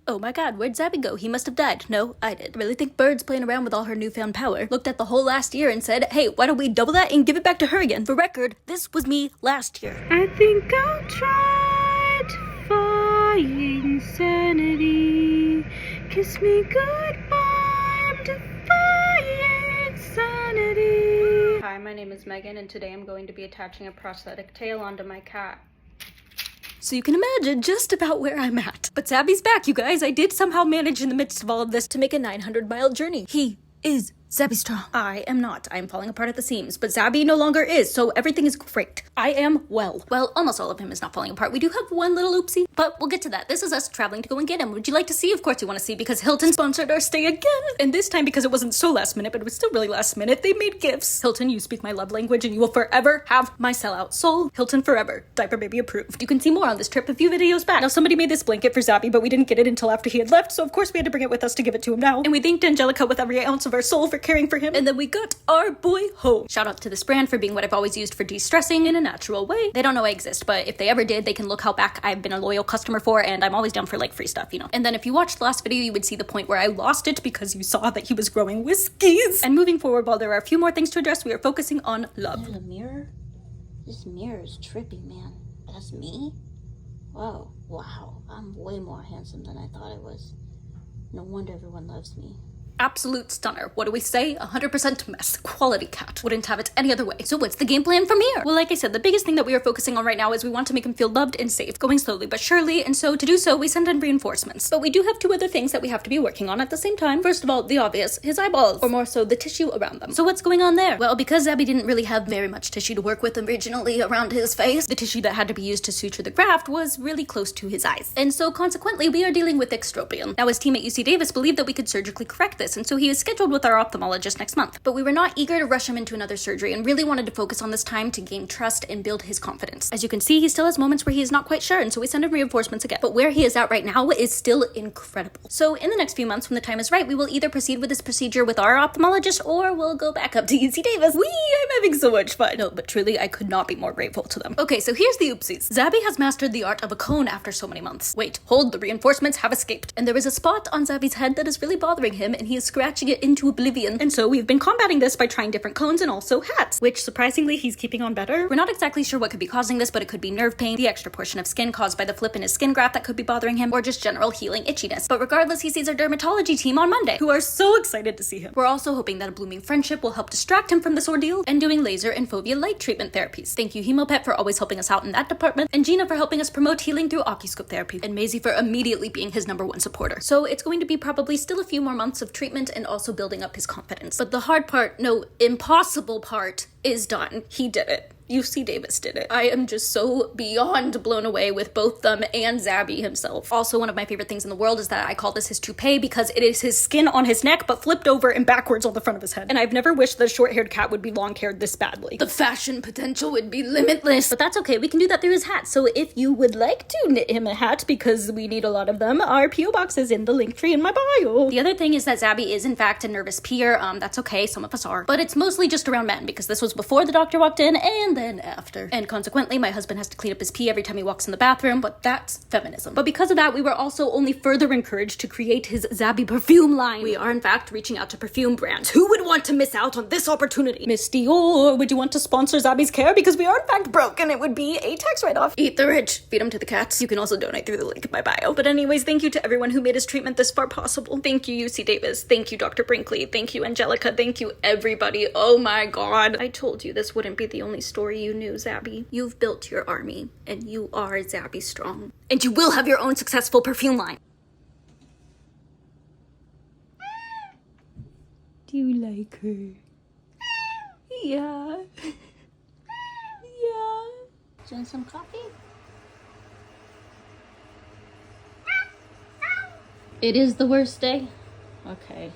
Oh my god, where'd Zabi go? He must have died. No, I did. Really think Bird's playing around with all her newfound power. Looked at the whole last year and said, hey, why don't we double that and give it back to her again? For record, this was me last year. I think I'll try defying sanity. Kiss me goodbye, I'm defying sanity. Hi, my name is Megan, and today I'm going to be attaching a prosthetic tail onto my cat. So you can imagine just about where I'm at. But Zabi's back, you guys. I did somehow manage in the midst of all of this to make a 900-mile journey. He is Zabi strong. I am not. I am falling apart at the seams. But Zabi no longer is, so everything is great. I am well. Well, almost all of him is not falling apart. We do have one little oopsie, but we'll get to that. This is us traveling to go and get him. Would you like to see? Of course you want to see, because Hilton sponsored our stay again. And this time, because it wasn't so last minute, but it was still really last minute, they made gifts. Hilton, you speak my love language, and you will forever have my sellout soul. Hilton forever. Diaper baby approved. You can see more on this trip a few videos back. Now, somebody made this blanket for Zabi, but we didn't get it until after he had left, so of course we had to bring it with us to give it to him now. And we thanked Angelica with every ounce of our soul for caring for him, and then we got our boy home. Shout out to this brand for being what I've always used for de-stressing in a natural way. They don't know I exist, but if they ever did, they can look how back I've been a loyal customer for, and I'm always down for like free stuff, you know. And then if you watched the last video, you would see the point where I lost it because you saw that he was growing whiskies. And moving forward, while there are a few more things to address, we are focusing on love. Is that a mirror? This mirror is trippy, man. That's me? Whoa, wow. I'm way more handsome than I thought I was. No wonder everyone loves me. Absolute stunner. What do we say? 100% mess. Quality cat. Wouldn't have it any other way. So what's the game plan from here? Well, like I said, the biggest thing that we are focusing on right now is we want to make him feel loved and safe, going slowly but surely, and so to do so, we send in reinforcements. But we do have two other things that we have to be working on at the same time. First of all, the obvious, his eyeballs, or more so, the tissue around them. So what's going on there? Well, because Zabi didn't really have very much tissue to work with originally around his face, the tissue that had to be used to suture the graft was really close to his eyes. And so consequently, we are dealing with extropion. Now, his team at UC Davis believed that we could surgically correct this, and so he is scheduled with our ophthalmologist next month. But we were not eager to rush him into another surgery and really wanted to focus on this time to gain trust and build his confidence. As you can see, he still has moments where he is not quite sure, and so we send him reinforcements again. But where he is at right now is still incredible. So in the next few months, when the time is right, we will either proceed with this procedure with our ophthalmologist, or we'll go back up to UC Davis. I'm having so much fun. No, but truly, I could not be more grateful to them. Okay, so here's the oopsies. Zabi has mastered the art of a cone after so many months. Wait, hold, the reinforcements have escaped. And there is a spot on Zabi's head that is really bothering him, and he is scratching it into oblivion. And so we've been combating this by trying different cones and also hats, which surprisingly he's keeping on better. We're not exactly sure what could be causing this, but it could be nerve pain, the extra portion of skin caused by the flip in his skin graft that could be bothering him, or just general healing itchiness. But regardless, he sees our dermatology team on Monday, who are so excited to see him. We're also hoping that a blooming friendship will help distract him from this ordeal, and doing laser and fovea light treatment therapies. Thank you Hemopet for always helping us out in that department, and Gina for helping us promote healing through Oculoscope therapy, and Maisie for immediately being his #1 supporter. So it's going to be probably still a few more months of treatment and also building up his confidence. But the hard part, no, impossible part, is done. He did it. UC Davis did it. I am just so beyond blown away with both them and Zabi himself. Also, one of my favorite things in the world is that I call this his toupee because it is his skin on his neck but flipped over and backwards on the front of his head. And I've never wished that a short-haired cat would be long-haired this badly. The fashion potential would be limitless. But that's okay, we can do that through his hat. So if you would like to knit him a hat, because we need a lot of them, our P.O. box is in the link tree in my bio. The other thing is that Zabi is in fact a nervous peer. That's okay, some of us are. But it's mostly just around men because this was before the doctor walked in and then after. And consequently, my husband has to clean up his pee every time he walks in the bathroom, but that's feminism. But because of that, we were also only further encouraged to create his Zabi perfume line. We are in fact reaching out to perfume brands. Who would want to miss out on this opportunity? Miss Dior, would you want to sponsor Zabi's care? Because we are in fact broke and it would be a tax write-off. Eat the rich, feed them to the cats. You can also donate through the link in my bio. But anyways, thank you to everyone who made his treatment this far possible. Thank you, UC Davis. Thank you, Dr. Brinkley. Thank you, Angelica. Thank you, everybody. Oh my god. I told you this wouldn't be the only story you knew, Zabi. You've built your army, and you are Zabi strong. And you will have your own successful perfume line. Do you like her? Yeah. Yeah. Do you want some coffee? It is the worst day. Okay.